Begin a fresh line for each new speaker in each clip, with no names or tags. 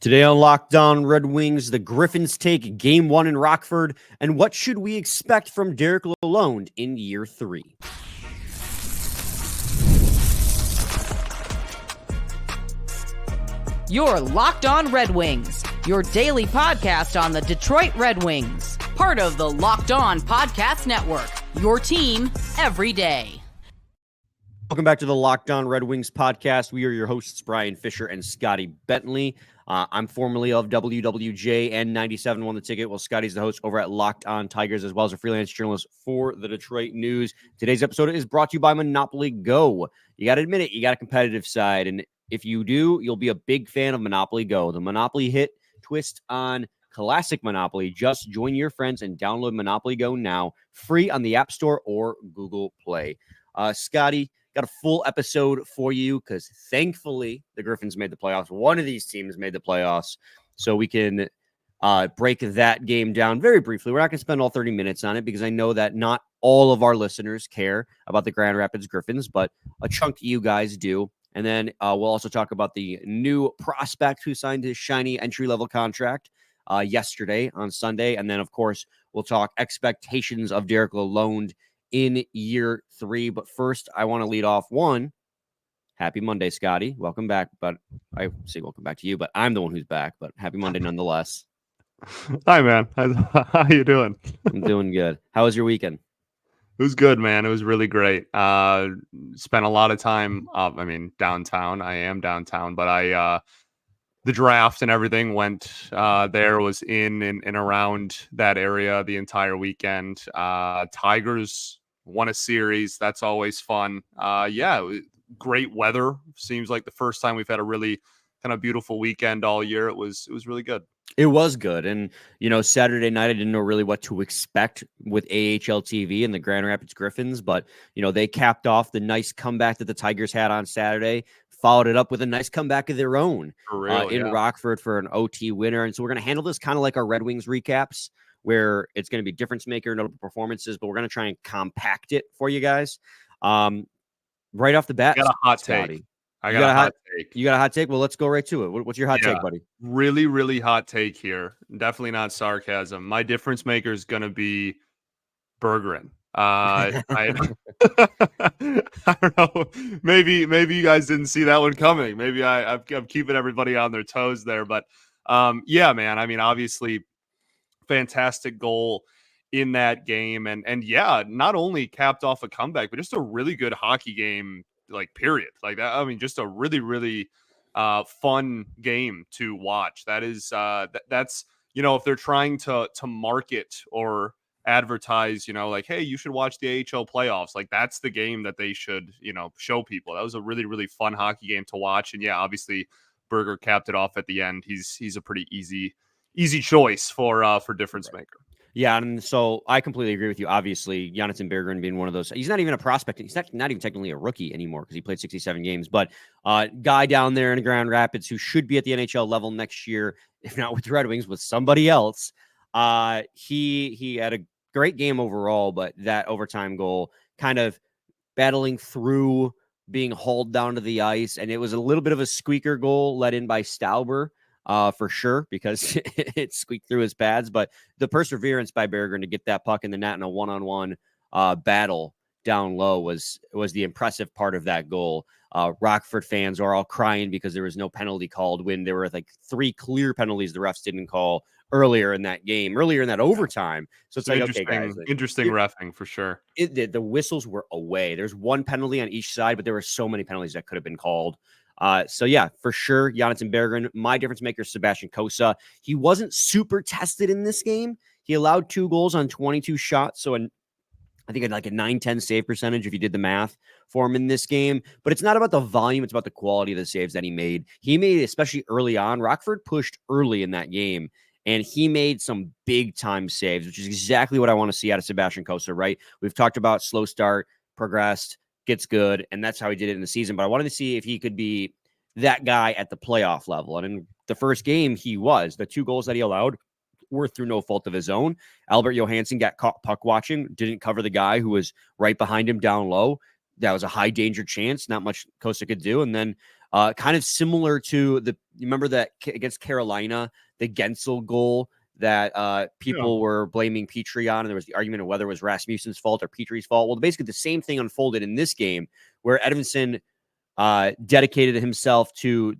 Today on Locked On Red Wings, the Griffins take Game 1 in Rockford, and what should we expect from Derek Lalonde in Year 3?
You're Locked On Red Wings, your daily podcast on the Detroit Red Wings, part of the Locked On Podcast Network, your team every day.
Welcome back to the Locked On Red Wings podcast. We are your hosts, Brian Fisher and Scotty Bentley. I'm formerly of WWJ and 97 Won the Ticket, while Scotty's the host over at Locked On Tigers, as well as a freelance journalist for the Detroit News. Today's episode is brought to you by Monopoly Go. You got to admit it, you got a competitive side, and if you do, you'll be a big fan of Monopoly Go. The Monopoly hit twist on classic Monopoly. Just join your friends and download Monopoly Go now, free on the App Store or Google Play. Scotty, got a full episode for you because thankfully the Griffins made the playoffs. One of these teams made the playoffs, so we can break that game down very briefly. We're not going to spend all 30 minutes on it because I know that not all of our listeners care about the Grand Rapids Griffins, but a chunk of you guys do. And then we'll also talk about the new prospect who signed his shiny entry-level contract yesterday on Sunday. And then, of course, we'll talk expectations of Derek Lalonde in Year 3. But first, I want to lead off happy Monday, Scotty. Welcome back. But I say welcome back to you, but I'm the one who's back. But happy Monday nonetheless.
Hi, man. How you doing?
I'm doing good. How was your weekend?
It was good, man. It was really great. Spent a lot of time downtown. I am downtown, but the draft and everything went there, was in and around that area the entire weekend. Tigers won a series. That's always fun. Great weather. Seems like the first time we've had a really kind of beautiful weekend all year. It was really good.
It was good. And, Saturday night, I didn't know really what to expect with AHL TV and the Grand Rapids Griffins, but, they capped off the nice comeback that the Tigers had on Saturday, followed it up with a nice comeback of their own in Rockford for an OT winner. And so we're going to handle this kind of like our Red Wings recaps, where it's going to be difference maker, notable performances, but we're going to try and compact it for you guys. Right off the bat,
I got a hot take. I got a hot take.
You got a hot take? Well, let's go right to it. What's your hot take, buddy?
Really, really hot take here. Definitely not sarcasm. My difference maker is going to be Berggren. I don't know. Maybe you guys didn't see that one coming. Maybe I'm keeping everybody on their toes there. But man. I mean, obviously, fantastic goal in that game, and not only capped off a comeback, but just a really good hockey game. Period. Just a really, really fun game to watch. That is that's if they're trying to market or advertise, hey, you should watch the AHL playoffs, that's the game that they should show people. That was a really, really fun hockey game to watch. And obviously Berger capped it off at the end. He's a pretty easy choice for difference maker.
Yeah, and so I completely agree with you. Obviously, Jonatan Berggren being one of those. He's not even a prospect. He's not even technically a rookie anymore because he played 67 games. But guy down there in Grand Rapids who should be at the NHL level next year, if not with the Red Wings, with somebody else. He had a great game overall, but that overtime goal kind of battling through, being hauled down to the ice, and it was a little bit of a squeaker goal let in by Stauber. For sure, because it squeaked through his pads, but the perseverance by Berggren to get that puck in the net in a one-on-one battle down low was the impressive part of that goal. Rockford fans are all crying because there was no penalty called when there were 3 clear penalties the refs didn't call earlier in that game, earlier in that overtime. So it's okay, guys.
Interesting reffing for sure.
The whistles were away. There's one penalty on each side, but there were so many penalties that could have been called. For sure, Jonatan Berggren. My difference maker, Sebastian Cossa. He wasn't super tested in this game. He allowed 2 goals on 22 shots, so I think a 9-10 save percentage if you did the math for him in this game. But it's not about the volume, it's about the quality of the saves that he made. He made, especially early on, Rockford pushed early in that game, and he made some big-time saves, which is exactly what I want to see out of Sebastian Cossa, right? We've talked about slow start, progressed, gets good, and that's how he did it in the season. But I wanted to see if he could be that guy at the playoff level. And in the first game, he was. The 2 goals that he allowed were through no fault of his own. Albert Johansson got caught puck watching, didn't cover the guy who was right behind him down low. That was a high danger chance. Not much Cossa could do. And then Kind of similar to you remember that against Carolina, the Gensel goal that people were blaming Petrie on, and there was the argument of whether it was Rasmussen's fault or Petrie's fault. Well, basically the same thing unfolded in this game where Edvinsson dedicated himself to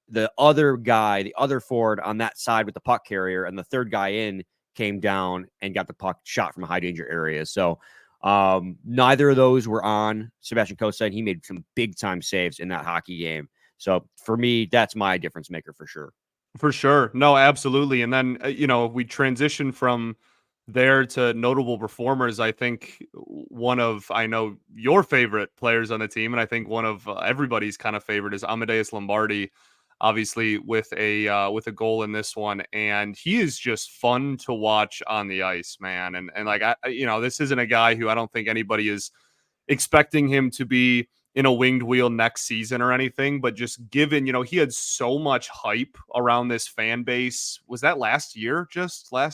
the other guy, the other forward on that side with the puck carrier, and the third guy in came down and got the puck shot from a high danger area. So neither of those were on Sebastian Cossa, and he made some big time saves in that hockey game. So for me, that's my difference maker for sure.
For sure. No, absolutely. And then, we transition from there to notable performers. I think I know your favorite players on the team, and I think one of everybody's kind of favorite is Amadeus Lombardi, obviously with a goal in this one. And he is just fun to watch on the ice, man. And like, this isn't a guy who I don't think anybody is expecting him to be in a winged wheel next season or anything, but just given, he had so much hype around this fan base. Was that last year?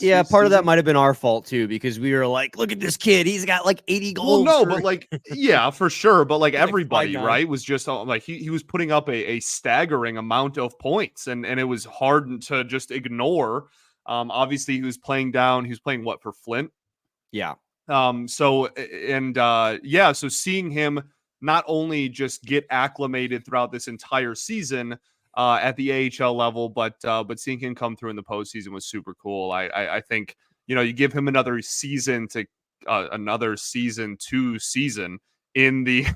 Yeah, part of that might have been our fault too, because we were like, look at this kid. He's got like 80 goals.
Well, no, but like, yeah, for sure. But like everybody, right, was just like, he was putting up a staggering amount of points, and it was hard to just ignore. Obviously he was playing what, for Flint?
Yeah.
So seeing him not only just get acclimated throughout this entire season at the AHL level, but seeing him come through in the postseason was super cool. I think, you give him another season to season in the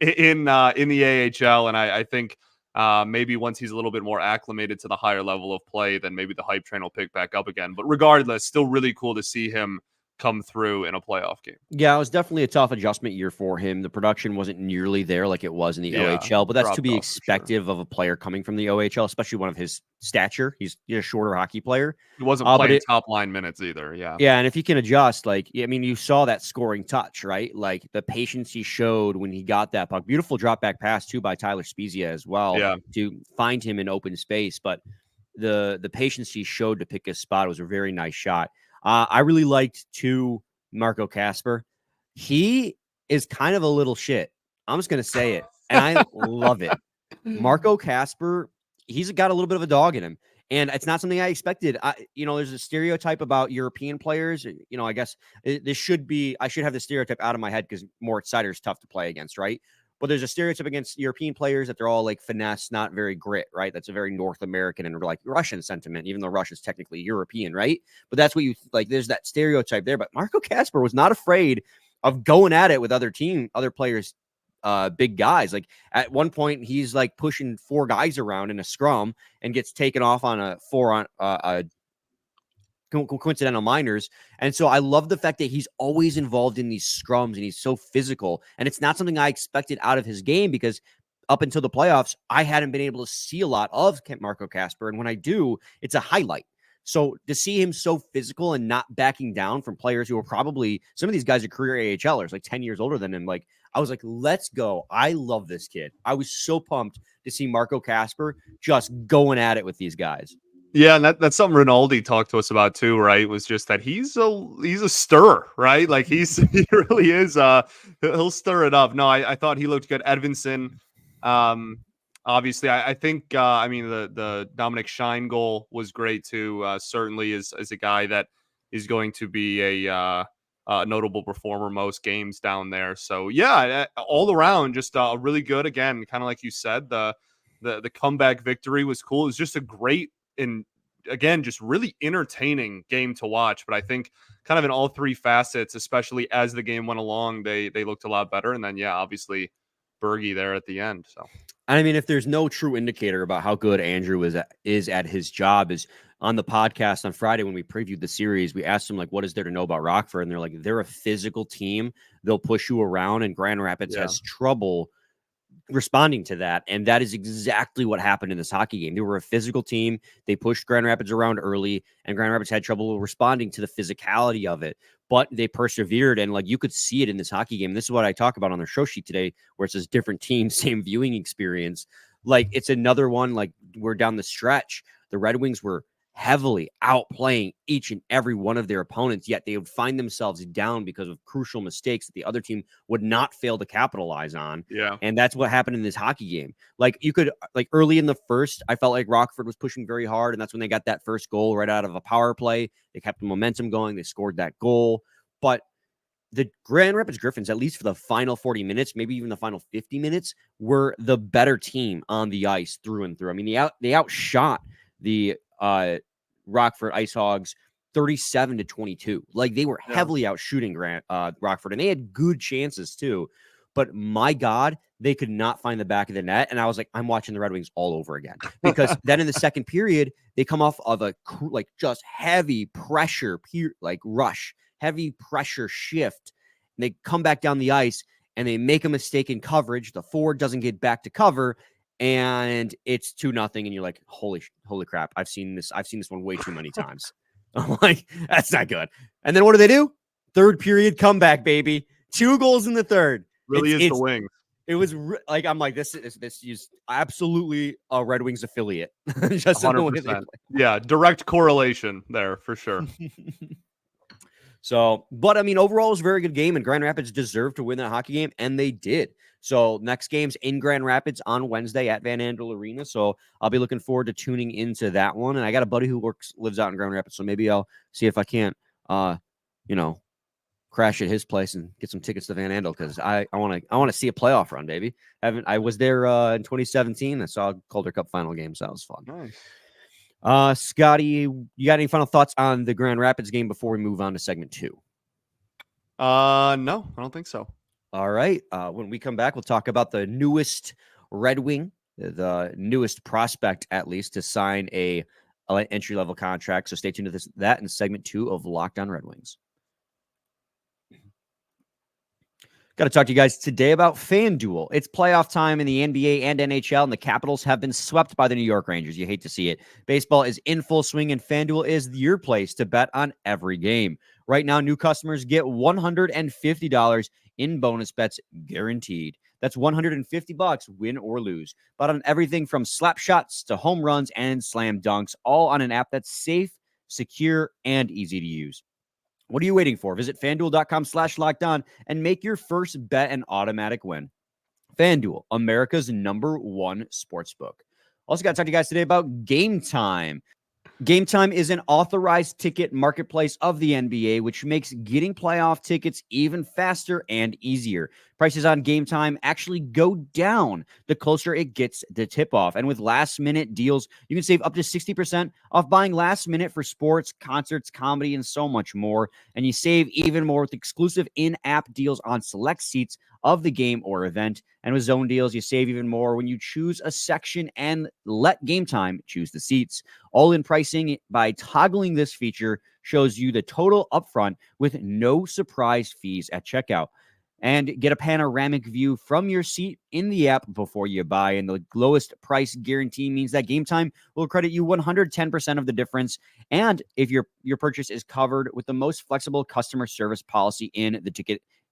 in the AHL, and I think maybe once he's a little bit more acclimated to the higher level of play, then maybe the hype train will pick back up again. But regardless, still really cool to see him come through in a playoff game.
Yeah, it was definitely a tough adjustment year for him. The production wasn't nearly there like it was in the OHL, but that's to be expected of a player coming from the OHL, especially one of his stature. He's a shorter hockey player.
He wasn't playing top line minutes either. Yeah.
Yeah. And if he can adjust, you saw that scoring touch, right? Like the patience he showed when he got that puck. Beautiful drop back pass too by Tyler Spezia as well to find him in open space. But the patience he showed to pick his spot was a very nice shot. I really liked Marco Kasper. He is kind of a little shit. I'm just going to say it. And I love it. Marco Kasper, he's got a little bit of a dog in him. And it's not something I expected. There's a stereotype about European players. I guess I should have the stereotype out of my head because Moritz Seider is tough to play against, right? But there's a stereotype against European players that they're all like finesse, not very grit, right? That's a very North American and like Russian sentiment, even though Russia's technically European, right? But that's what you like. There's that stereotype there. But Marco Kasper was not afraid of going at it with other players, big guys. Like at one point, he's like pushing 4 guys around in a scrum and gets taken off on a 4 on coincidental minors. And so I love the fact that he's always involved in these scrums and he's so physical. And it's not something I expected out of his game because up until the playoffs, I hadn't been able to see a lot of Marco Kasper. And when I do, it's a highlight. So to see him so physical and not backing down from players who are probably, some of these guys are career AHLers, like 10 years older than him. Like, I was like, let's go. I love this kid. I was so pumped to see Marco Kasper just going at it with these guys.
Yeah, and that's something Rinaldi talked to us about too, right? Was just that he's a stirrer, right? Like he really is. He'll stir it up. No, I thought he looked good. Edvinsson, obviously, I think the Dominic Shine goal was great too. Certainly is a guy that is going to be a notable performer most games down there. So yeah, all around, just really good. Again, kind of like you said, the comeback victory was cool. It was just a great. And again, just really entertaining game to watch. But I think kind of in all 3 facets, especially as the game went along, they looked a lot better. And then, obviously Bergie there at the end. So,
I mean, if there's no true indicator about how good Andrew is at his job, is on the podcast on Friday when we previewed the series, we asked him, like, what is there to know about Rockford? And they're like, they're a physical team. They'll push you around, and Grand Rapids has trouble responding to that. And that is exactly what happened in this hockey game. They were a physical team. They pushed Grand Rapids around early, and Grand Rapids had trouble responding to the physicality of it, but they persevered. And like, you could see it in this hockey game. This is what I talk about on their show sheet today, where it says different teams, same viewing experience. Like, it's another one. Like, we're down the stretch. The Red Wings were heavily outplaying each and every one of their opponents, yet they would find themselves down because of crucial mistakes that the other team would not fail to capitalize on.
Yeah.
And that's what happened in this hockey game. Like early in the first, I felt like Rockford was pushing very hard, and that's when they got that first goal right out of a power play. They kept the momentum going. They scored that goal. But the Grand Rapids Griffins, at least for the final 40 minutes, maybe even the final 50 minutes, were the better team on the ice through and through. I mean, they outshot the Rockford Ice Hogs 37-22. Like, they were heavily outshooting Rockford, and they had good chances too. But my God, they could not find the back of the net. And I was like, I'm watching the Red Wings all over again. Because then in the second period, they come off of a just heavy pressure, rush, heavy pressure shift. And they come back down the ice and they make a mistake in coverage. The forward doesn't get back to cover, and it's 2-0. And you're like, holy crap. I've seen this one way too many times. I'm like, that's not good. And then what do? Third period comeback, baby. 2 goals in the third.
Really is the Wings.
It was I'm like, this is absolutely a Red Wings affiliate. Just
100%. Yeah, direct correlation there for sure.
So, but I mean, overall, it was a very good game, and Grand Rapids deserved to win that hockey game, and they did. So, next game's in Grand Rapids on Wednesday at Van Andel Arena. So, I'll be looking forward to tuning into that one. And I got a buddy who lives out in Grand Rapids, so maybe I'll see if I can't, crash at his place and get some tickets to Van Andel, because I want to see a playoff run, baby. I was there in 2017. I saw a Calder Cup final game, so that was fun.
Nice.
Scotty, you got any final thoughts on the Grand Rapids game before we move on to segment 2?
No, I don't think so.
All right. When we come back, we'll talk about the newest Red Wing, the newest prospect, at least, to sign a entry-level contract. So stay tuned to that in segment 2 of Locked On Red Wings. Got to talk to you guys today about FanDuel. It's playoff time in the NBA and NHL, and the Capitals have been swept by the New York Rangers. You hate to see it. Baseball is in full swing, and FanDuel is your place to bet on every game. Right now, new customers get $150 in bonus bets guaranteed. That's $150, win or lose. Bet on everything from slap shots to home runs and slam dunks, all on an app that's safe, secure, and easy to use. What are you waiting for? Visit FanDuel.com/lockedon and make your first bet an automatic win. FanDuel, America's #1 sportsbook. Also got to talk to you guys today about Gametime. Gametime is an authorized ticket marketplace of the NBA, which makes getting playoff tickets even faster and easier. Prices on Gametime actually go down the closer it gets to tip-off. And with last-minute deals, you can save up to 60% off buying last minute for sports, concerts, comedy, and so much more. And you save even more with exclusive in-app deals on select seats of the game or event. And with zone deals, you save even more when you choose a section and let Gametime choose the seats. All-in pricing by toggling this feature shows you the total upfront with no surprise fees at checkout. And get a panoramic view from your seat in the app before you buy. And the lowest price guarantee means that Gametime will credit you 110% of the difference. And if your purchase is covered with the most flexible customer service policy in the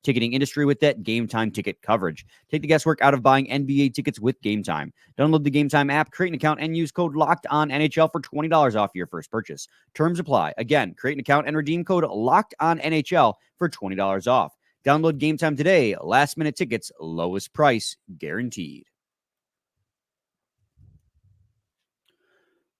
ticketing industry with that Gametime ticket coverage. Take the guesswork out of buying NBA tickets with Gametime. Download the Gametime app, create an account, and use code LOCKEDONNHL for $20 off your first purchase. Terms apply. Again, create an account and redeem code LOCKEDONNHL for $20 off. Download Gametime today. Last minute tickets, lowest price guaranteed.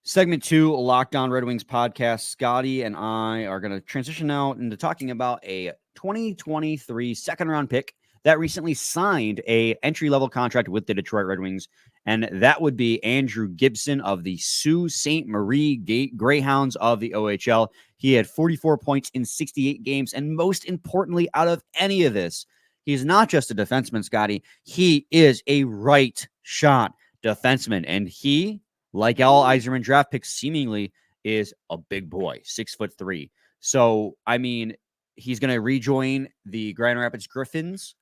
Segment 2, Locked On Red Wings podcast. Scotty and I are going to transition now into talking about a 2023 second-round pick that recently signed a entry-level contract with the Detroit Red Wings, and that would be Andrew Gibson of the Sault Ste. Marie Greyhounds of the OHL. He had 44 points in 68 games, and most importantly, out of any of this, he's not just a defenseman, Scotty. He is a right-shot defenseman, and he, like all Yzerman draft picks, seemingly is a big boy, 6'3". So, I mean, he's going to rejoin the Grand Rapids Griffins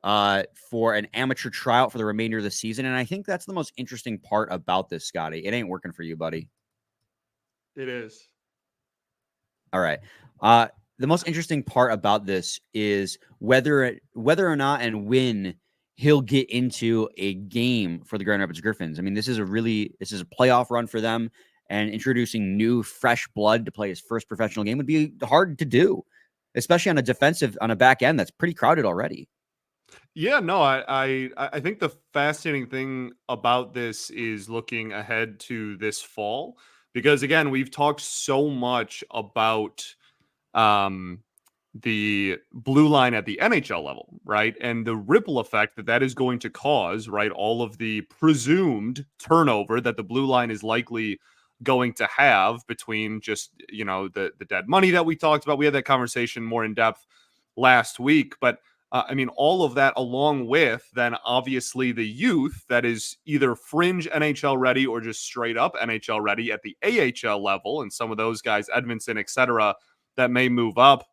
for an amateur tryout for the remainder of the season. And I think that's the most interesting part about this, Scotty. It ain't working for you, buddy.
It is.
All right. The most interesting part about this is whether or not and when he'll get into a game for the Grand Rapids Griffins. I mean, this is a playoff run for them. and introducing new, fresh blood to play his first professional game would be hard to do, especially on a back end that's pretty crowded already.
Yeah, no, I think the fascinating thing about this is looking ahead to this fall, because again, we've talked so much about um the blue line at the NHL level, right? And the ripple effect that that is going to cause, right? All of the presumed turnover that the blue line is likely going to have between just, the dead money that we talked about. We had that conversation more in depth last week, but I mean, all of that along with then obviously the youth that is either fringe NHL ready or just straight up NHL ready at the AHL level, and some of those guys, Edmondson, etc., that may move up.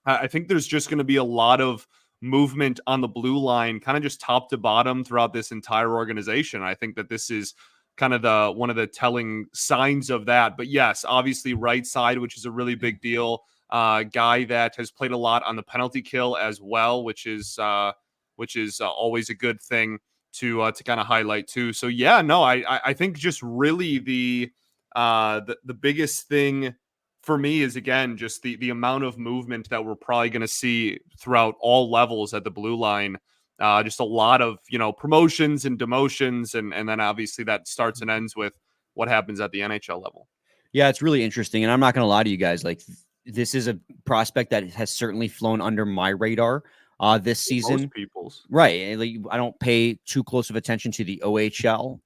I think there's just going to be a lot of movement on the blue line, kind of just top to bottom throughout this entire organization. I think that this is kind of one of the telling signs of that. But yes, obviously right side, which is a really big deal. Guy that has played a lot on the penalty kill as well, which is always a good thing to kind of highlight too. So yeah, no, I think just really the biggest thing for me is, again, just the amount of movement that we're probably going to see throughout all levels at the blue line. Just a lot of, promotions and demotions. And then obviously that starts and ends with what happens at the NHL level.
Yeah, it's really interesting. And I'm not going to lie to you guys. Like, this is a prospect that has certainly flown under my radar this season.
Most people's.
Right. Like, I don't pay too close of attention to the OHL.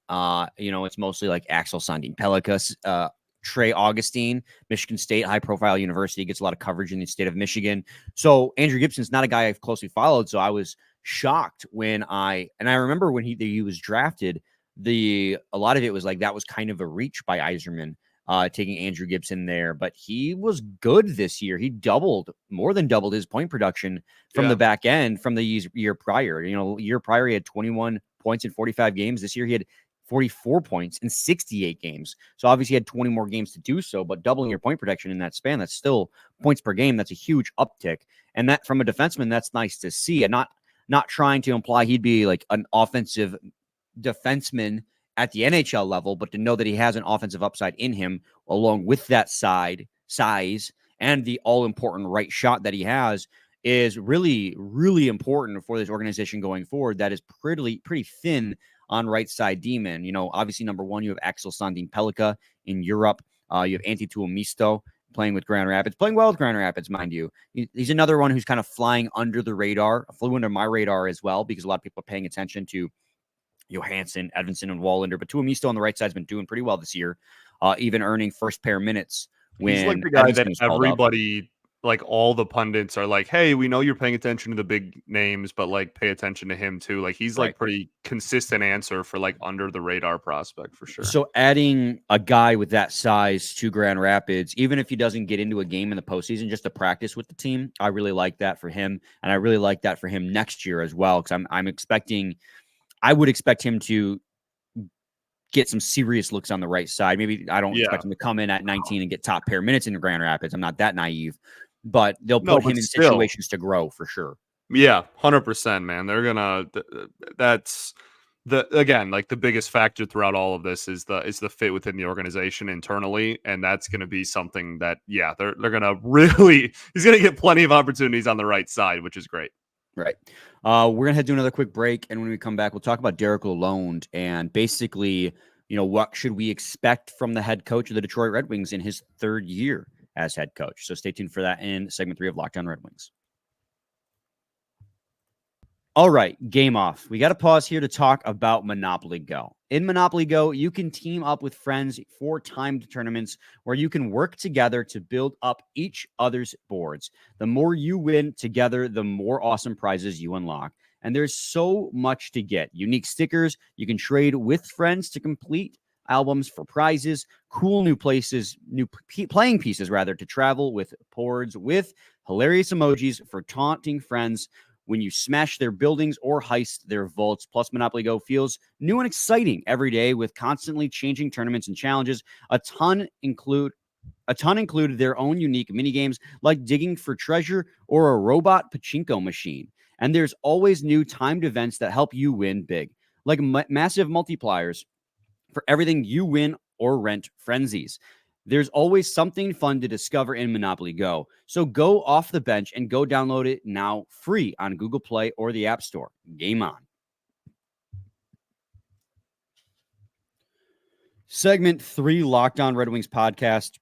It's mostly like Axel Sandin Pellikka, Trey Augustine, Michigan State, high-profile university, gets a lot of coverage in the state of Michigan. So Andrew Gibson's not a guy I've closely followed, so I was shocked when I remember when he was drafted, a lot of it was like that was kind of a reach by Yzerman, taking Andrew Gibson there, but he was good this year. He more than doubled his point production from the back end from the year prior. Year prior he had 21 points in 45 games. This year he had 44 points in 68 games. So obviously he had 20 more games to do so, but doubling your point production in that span, that's still points per game. That's a huge uptick. And that from a defenseman, that's nice to see. And not trying to imply he'd be like an offensive defenseman at the NHL level, but to know that he has an offensive upside in him along with that size and the all-important right shot that he has is really, really important for this organization going forward. That is pretty thin on right side D-man. Obviously, number one, you have Axel Sandin Pellikka in Europe. You have Antti Tuomisto playing with Grand Rapids, playing well with Grand Rapids, mind you. He's another one who's kind of flying under the radar, flew under my radar as well, because a lot of people are paying attention to Johansson, Edmondson, and Wallander. But Tuomisto on the right side has been doing pretty well this year, even earning first pair minutes when
he's like the guy
Edmondson
that everybody, like all the pundits are like, hey, we know you're paying attention to the big names, but like pay attention to him too. Like he's like pretty consistent answer for like under the radar prospect for sure.
So adding a guy with that size to Grand Rapids, even if he doesn't get into a game in the postseason, just to practice with the team, I really like that for him. And I really like that for him next year as well. Cause I would expect him to get some serious looks on the right side. Maybe I don't expect him to come in at 19 and get top pair minutes in Grand Rapids. I'm not that naive, but they'll put him in situations to grow for sure.
Yeah, 100%, man. They're gonna. That's like the biggest factor throughout all of this is the fit within the organization internally, and that's going to be something that they're gonna really. He's gonna get plenty of opportunities on the right side, which is great.
Right. We're going to head to another quick break. And when we come back, we'll talk about Derek Lalonde and basically, what should we expect from the head coach of the Detroit Red Wings in his third year as head coach. So stay tuned for that in segment 3 of Locked On Red Wings. All right, game off. We got to pause here to talk about Monopoly Go. In Monopoly Go, you can team up with friends for timed tournaments where you can work together to build up each other's boards. The more you win together, the more awesome prizes you unlock. And there's so much to get. Unique stickers, you can trade with friends to complete albums for prizes, cool new places, playing pieces to travel with boards with hilarious emojis for taunting friends when you smash their buildings or heist their vaults. Plus, Monopoly Go feels new and exciting every day with constantly changing tournaments and challenges. A ton include their own unique mini games like digging for treasure or a robot pachinko machine. And there's always new timed events that help you win big, like massive multipliers for everything you win or rent frenzies. There's always something fun to discover in Monopoly Go. So go off the bench and go download it now free on Google Play or the App Store. Game on. Segment 3, Locked On Red Wings podcast.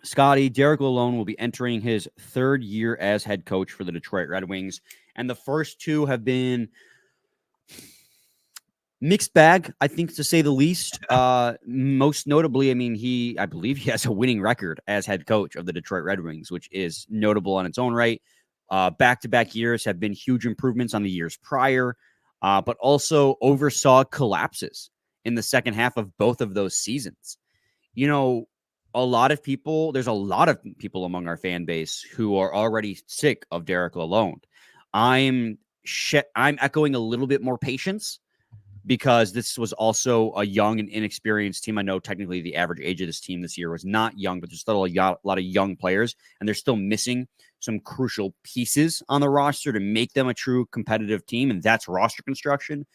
Scotty, Derek Lalonde will be entering his third year as head coach for the Detroit Red Wings. And the first two have been mixed bag, I think, to say the least. Most notably, I believe he has a winning record as head coach of the Detroit Red Wings, which is notable on its own right. Back-to-back years have been huge improvements on the years prior, but also oversaw collapses in the second half of both of those seasons. You know, there's a lot of people among our fan base who are already sick of Derek Lalonde. I'm echoing a little bit more patience because this was also a young and inexperienced team. I know technically the average age of this team this year was not young, but there's still a lot of young players, and they're still missing some crucial pieces on the roster to make them a true competitive team, and that's roster construction.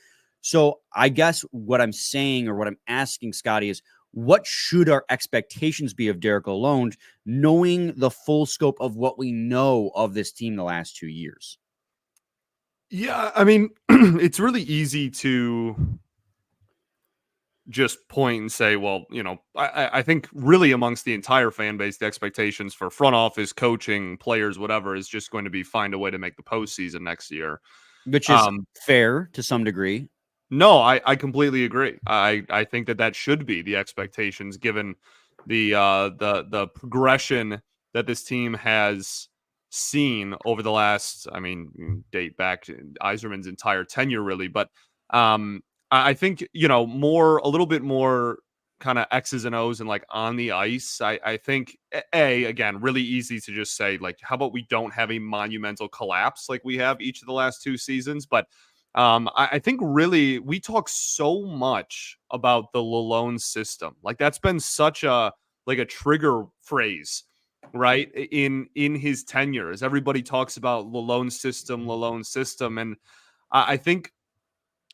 So I guess what I'm saying, or what I'm asking, Scotty, is what should our expectations be of Derek Lalonde, knowing the full scope of what we know of this team the last 2 years?
Yeah, I mean, it's really easy to just point and say, well, I think really amongst the entire fan base, the expectations for front office, coaching, players, whatever, is just going to be find a way to make the postseason next year.
Which is fair to some degree.
No, I completely agree. I think that should be the expectations given the progression that this team has seen over the last, date back to Yzerman's entire tenure, really. But I think, a little bit more kind of X's and O's and like on the ice. I think, again, really easy to just say, like, how about we don't have a monumental collapse like we have each of the last 2 seasons? But I think really we talk so much about the Lalonde system. Like that's been such a trigger phrase, right? In his tenure, as everybody talks about Lalonde system. And I think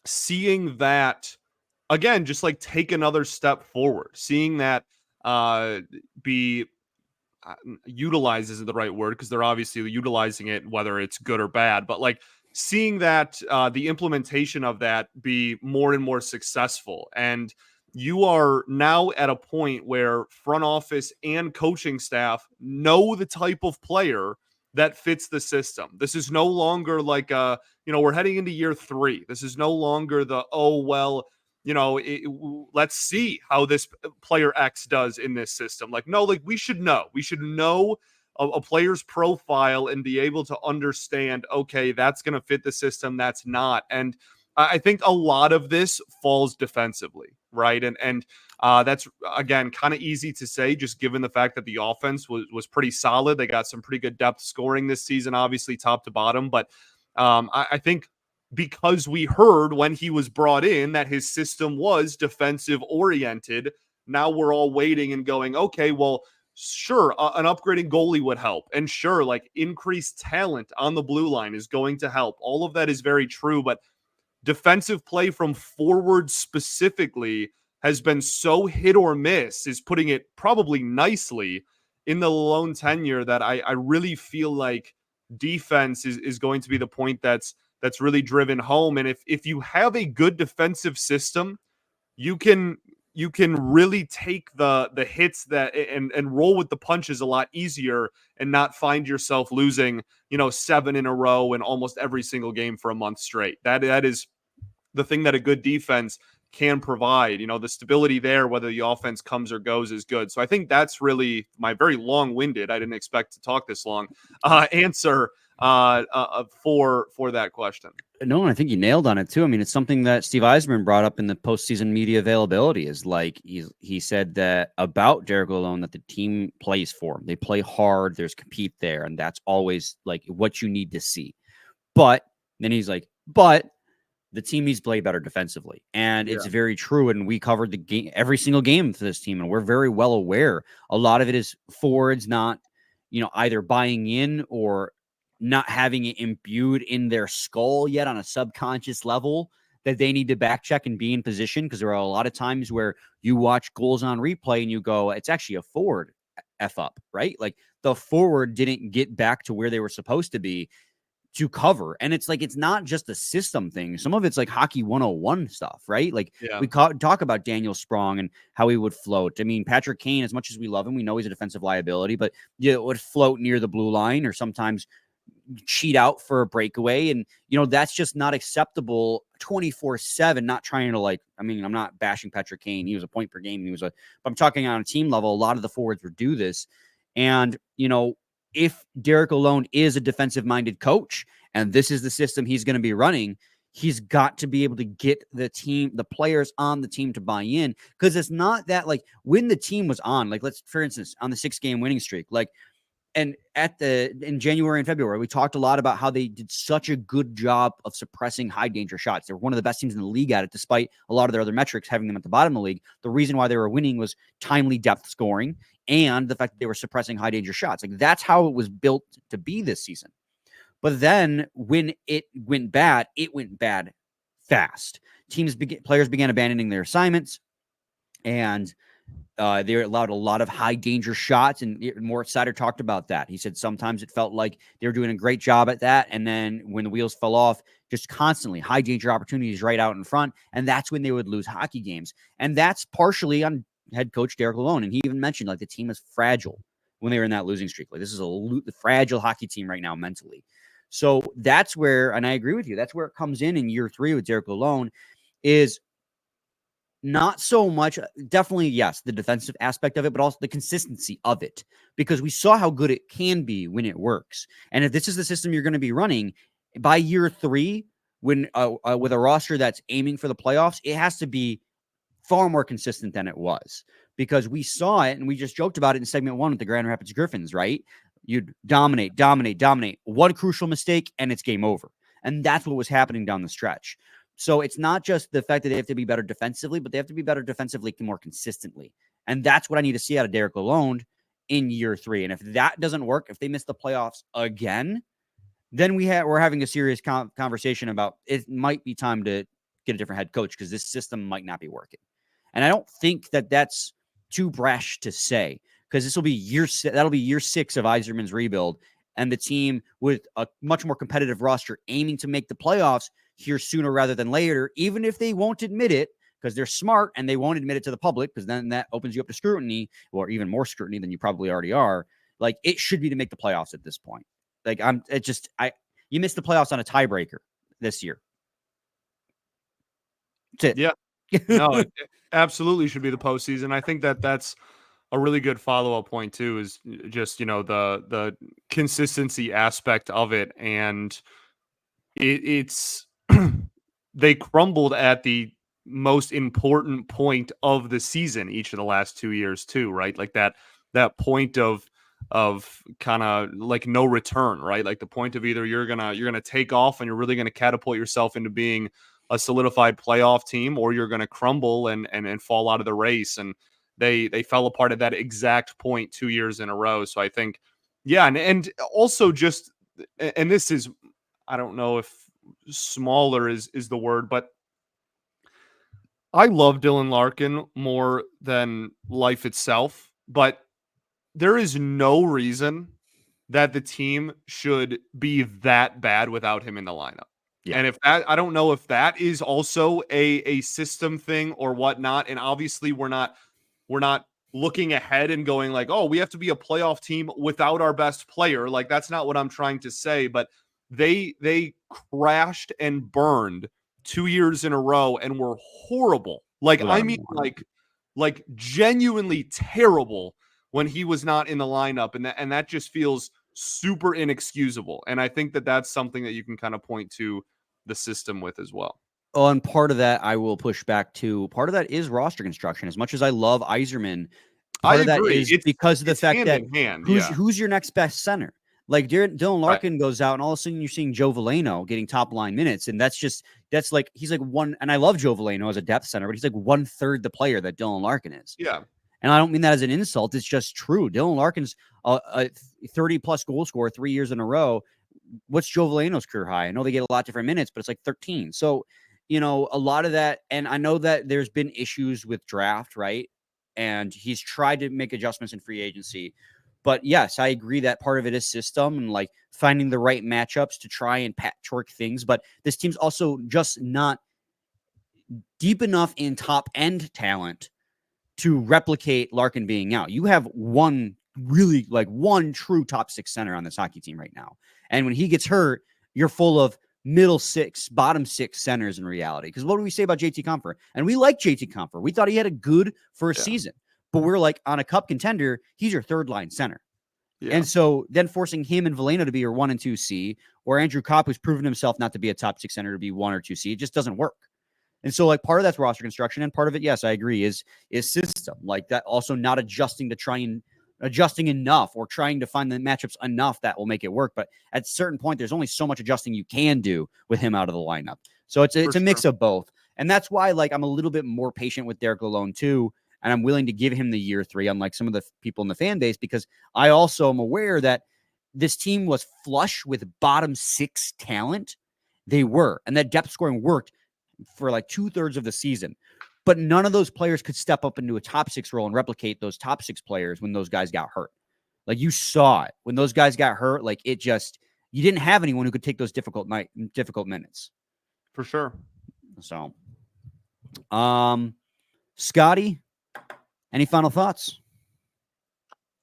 seeing that again, just like take another step forward, seeing that be utilized isn't the right word because they're obviously utilizing it, whether it's good or bad, but like seeing that the implementation of that be more and more successful. And you are now at a point where front office and coaching staff know the type of player that fits the system. This is no longer like, we're heading into year 3. This is no longer the, let's see how this player X does in this system. Like, no, like we should know. We should know a player's profile and be able to understand, okay, that's going to fit the system, that's not. And I think a lot of this falls defensively, right? And that's, again, kind of easy to say, just given the fact that the offense was pretty solid. They got some pretty good depth scoring this season, obviously top to bottom. But I think because we heard when he was brought in that his system was defensive oriented, now we're all waiting and going, okay, well, sure, an upgrading goalie would help. And sure, like increased talent on the blue line is going to help. All of that is very true, but defensive play from forward specifically has been so hit or miss, is putting it probably nicely, in the Lalonde tenure, that I really feel like defense is going to be the point that's really driven home. And if you have a good defensive system, you can really take the hits that and roll with the punches a lot easier and not find yourself losing, 7 in a row in almost every single game for a month straight. That is the thing that a good defense can provide. The stability there, whether the offense comes or goes, is good. So I think that's really my very long-winded, I didn't expect to talk this long, answer for that question.
No, and I think you nailed on it too. I mean, it's something that Steve Yzerman brought up in the postseason media availability, is like he said that about Derek Lalonde, that the team plays for him. They play hard. There's compete there, and that's always like what you need to see. But then he's like, but the team needs to play better defensively. And it's very true. And we covered the game, every single game for this team, and we're very well aware. A lot of it is forwards not, either buying in or not having it imbued in their skull yet on a subconscious level that they need to back check and be in position, because there are a lot of times where you watch goals on replay and you go, it's actually a forward F up, right? Like the forward didn't get back to where they were supposed to be to cover. And it's like, it's not just a system thing. Some of it's like hockey 101 stuff, right? Like we talk about Daniel Sprong and how he would float. I mean, Patrick Kane, as much as we love him, we know he's a defensive liability, but would float near the blue line or sometimes cheat out for a breakaway. And, that's just not acceptable 24/7, not trying to I'm not bashing Patrick Kane. He was a point per game. But I'm talking on a team level. A lot of the forwards would do this. And, if Derek Lalonde is a defensive-minded coach and this is the system he's going to be running, he's got to be able to get the players on the team to buy in, because it's not that when the team was on, let's, for instance, on the 6-game winning streak, and in January and February, we talked a lot about how they did such a good job of suppressing high danger shots. They were one of the best teams in the league at it, despite a lot of their other metrics having them at the bottom of the league. The reason why they were winning was timely depth scoring and the fact that they were suppressing high danger shots. That's how it was built to be this season. But then when it went bad fast. Players began abandoning their assignments, and they allowed a lot of high danger shots, and Moritz Seider talked about that. He said sometimes it felt like they were doing a great job at that, and then when the wheels fell off, just constantly high danger opportunities right out in front, and that's when they would lose hockey games. And that's partially on head coach Derek Lalonde, and he even mentioned the team is fragile when they were in that losing streak. This is a fragile hockey team right now mentally. So that's where, and I agree with you, that's where it comes in year 3 with Derek Lalonde, is not so much, definitely, yes, the defensive aspect of it, but also the consistency of it, because we saw how good it can be when it works. And if this is the system you're going to be running by year 3, when with a roster that's aiming for the playoffs, it has to be far more consistent than it was, because we saw it, and we just joked about it in segment 1 with the Grand Rapids Griffins, right? You'd dominate. One crucial mistake, and it's game over. And that's what was happening down the stretch. So it's not just the fact that they have to be better defensively, but they have to be better defensively more consistently. And that's what I need to see out of Derek Lalonde in year 3. And if that doesn't work, if they miss the playoffs again, then we're having a serious conversation about it might be time to get a different head coach, because this system might not be working. And I don't think that that's too brash to say, because this will be that'll be year 6 of Yzerman's rebuild, and the team with a much more competitive roster aiming to make the playoffs here sooner rather than later, even if they won't admit it, because they're smart and they won't admit it to the public, because then that opens you up to scrutiny, or even more scrutiny than you probably already are. It should be to make the playoffs at this point. You missed the playoffs on a tiebreaker this year. That's it.
Yeah. No, it absolutely should be the postseason. I think that's a really good follow-up point too, is just, the consistency aspect of it. And it's they crumbled at the most important point of the season each of the last 2 years too, right? That point of kind of no return, right? The point of either you're gonna take off and you're really gonna catapult yourself into being a solidified playoff team, or you're gonna crumble and fall out of the race. And they fell apart at that exact point 2 years in a row. So I think, and also just, and this is, I don't know if smaller is the word, but I love Dylan Larkin more than life itself, but there is no reason that the team should be that bad without him in the lineup. Yeah. And if that, I don't know if that is also a system thing or whatnot. And obviously we're not looking ahead and going oh, we have to be a playoff team without our best player. That's not what I'm trying to say, but they crashed and burned 2 years in a row and were horrible. Genuinely terrible when he was not in the lineup. And that just feels super inexcusable. And I think that that's something that you can kind of point to the system with as well.
Oh, and part of that I will push back to. Part of that is roster construction. As much as I love Yzerman, part of that is because of the fact that who's your next best center? Dylan Larkin goes out, and all of a sudden you're seeing Joe Veleno getting top line minutes, and that's he's one. And I love Joe Veleno as a depth center, but he's 1/3 the player that Dylan Larkin is.
Yeah.
And I don't mean that as an insult. It's just true. Dylan Larkin's a 30-plus goal scorer 3 years in a row. What's Joe Veleno's career high? I know they get a lot different minutes, but it's 13. So a lot of that, and I know that there's been issues with draft, right? And he's tried to make adjustments in free agency. But yes, I agree that part of it is system and like finding the right matchups to try and patchwork things. But this team's also just not deep enough in top end talent to replicate Larkin being out. You have one true top 6 center on this hockey team right now. And when he gets hurt, you're full of middle 6, bottom 6 centers in reality. Because what do we say about JT Compher? And we like JT Compher. We thought he had a good first season. But we're like, on a cup contender, he's your third line center. Yeah. And so then forcing him and Veleno to be your 1 and 2C, or Andrew Kopp, who's proven himself not to be a top 6 center, to be 1 or 2C, it just doesn't work. And so, like, part of that's roster construction, and part of it, yes, I agree, is system. Like that, also not adjusting enough, or trying to find the matchups enough that will make it work. But at a certain point, there's only so much adjusting you can do with him out of the lineup. So it's a mix of both, and that's why, like, I'm a little bit more patient with Derek Lalonde too, and I'm willing to give him the year 3, unlike some of the people in the fan base, because I also am aware that this team was flush with bottom 6 talent. They were, and that depth scoring worked for like 2/3 of the season, but none of those players could step up into a top 6 role and replicate those top 6 players when those guys got hurt. Like, you saw it when those guys got hurt. Like, you didn't have anyone who could take those difficult minutes.
For sure.
So, Scotty, any final thoughts?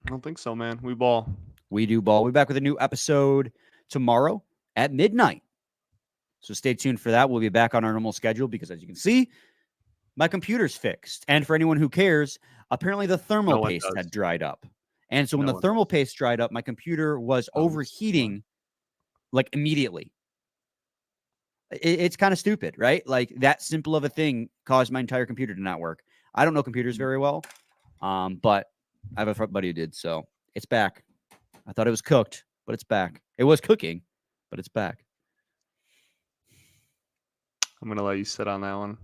I don't think so, man. We ball.
We do ball. We'll be back with a new episode tomorrow at midnight. So stay tuned for that. We'll be back on our normal schedule because, as you can see, my computer's fixed. And for anyone who cares, apparently the thermal paste had dried up. And so when the thermal paste dried up, my computer was overheating like immediately. It's kind of stupid, right? Like, that simple of a thing caused my entire computer to not work. I don't know computers very well, but I have a buddy who did. So it's back. I thought it was cooked, but it's back. It was cooking, but it's back.
I'm going to let you sit on that one.